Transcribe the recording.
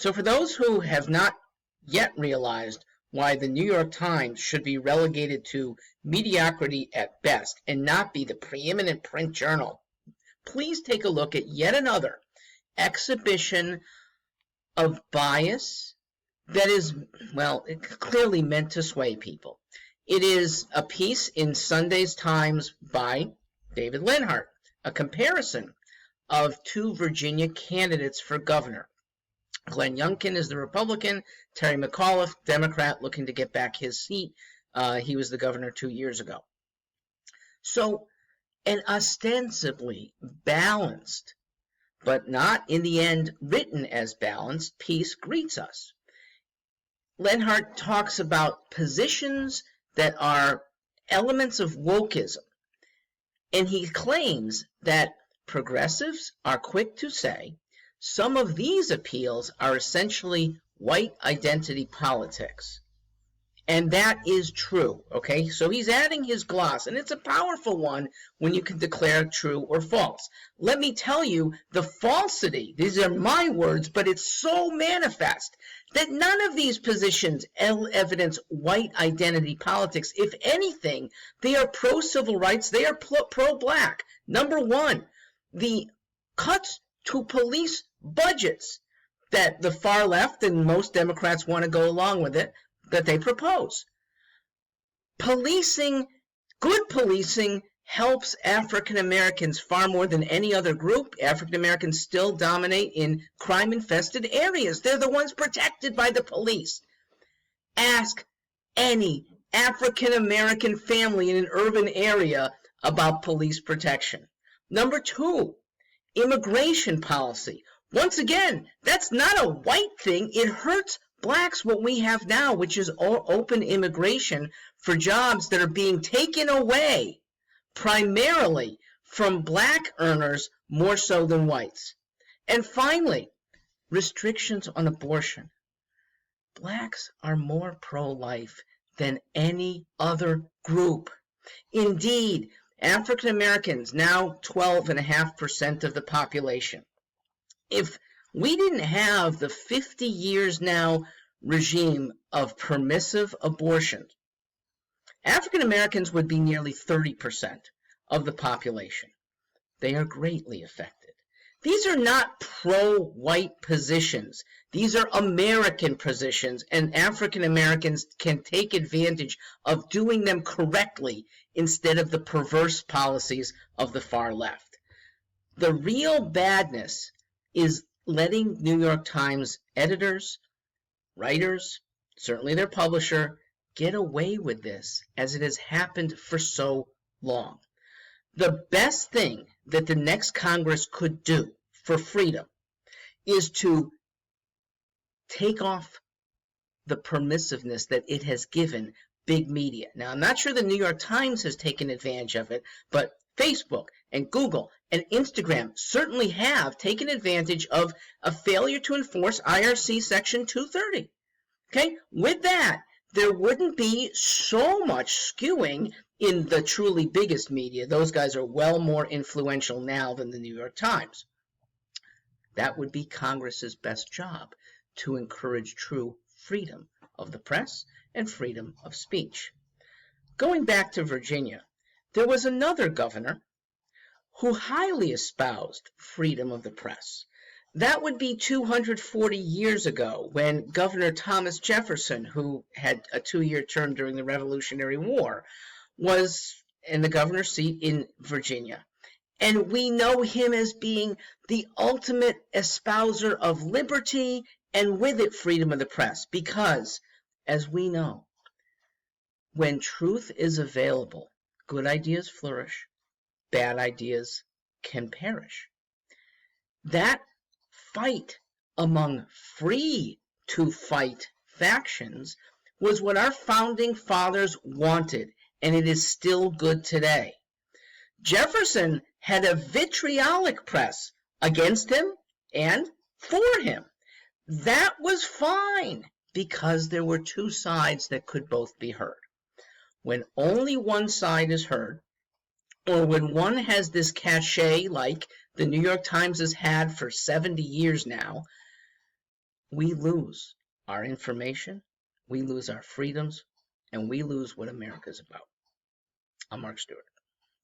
So for those who have not yet realized why the New York Times should be relegated to mediocrity at best and not be the preeminent print journal, please take a look at yet another exhibition of bias that is, well, clearly meant to sway people. It is a piece in Sunday's Times by David Leonhardt, a comparison of two Virginia candidates for governor. Glenn Youngkin is the Republican, Terry McAuliffe, Democrat, looking to get back his seat. He was the governor 2 years ago. So an ostensibly balanced, but not in the end written as balanced, piece greets us. Leonhardt talks about positions that are elements of wokeism, and he claims that progressives are quick to say some of these appeals are essentially white identity politics. And that is true, okay? So he's adding his gloss, and it's a powerful one when you can declare true or false. Let me tell you the falsity, these are my words, but it's so manifest that none of these positions evidence white identity politics. If anything, they are pro-civil rights, they are pro-black. Number one, the cuts to police budgets that the far left and most Democrats want to go along with it, that they propose. Policing, good policing, helps African Americans far more than any other group. African Americans still dominate in crime-infested areas. They're the ones protected by the police. Ask any African American family in an urban area about police protection. Number two, immigration policy. Once again, that's not a white thing. It hurts blacks what we have now, which is open immigration for jobs that are being taken away primarily from black earners more so than whites. And finally, restrictions on abortion. Blacks are more pro-life than any other group. Indeed, African Americans, now 12.5% of the population. If we didn't have the 50 years now regime of permissive abortion, African Americans would be nearly 30% of the population. They are greatly affected. These are not pro-white positions. These are American positions, and African Americans can take advantage of doing them correctly instead of the perverse policies of the far left. The real badness is letting New York Times editors, writers, certainly their publisher, get away with this as it has happened for so long. The best thing that the next Congress could do for freedom is to take off the permissiveness that it has given big media. Now, I'm not sure the New York Times has taken advantage of it, but Facebook and Google and Instagram certainly have taken advantage of a failure to enforce IRC Section 230. Okay? With that, there wouldn't be so much skewing in the truly biggest media. Those guys are well more influential now than the New York Times. That would be Congress's best job, to encourage true freedom of the press and freedom of speech. Going back to Virginia, there was another governor who highly espoused freedom of the press. That would be 240 years ago when Governor Thomas Jefferson, who had a 2-year term during the Revolutionary War, was in the governor's seat in Virginia. And we know him as being the ultimate espouser of liberty and with it freedom of the press, because, as we know, when truth is available, good ideas flourish, bad ideas can perish. That fight among free-to-fight factions was what our founding fathers wanted, and it is still good today. Jefferson had a vitriolic press against him and for him. That was fine because there were two sides that could both be heard. When only one side is heard, or when one has this cachet like the New York Times has had for 70 years now, we lose our information, we lose our freedoms, and we lose what America's about. I'm Mark Stewart.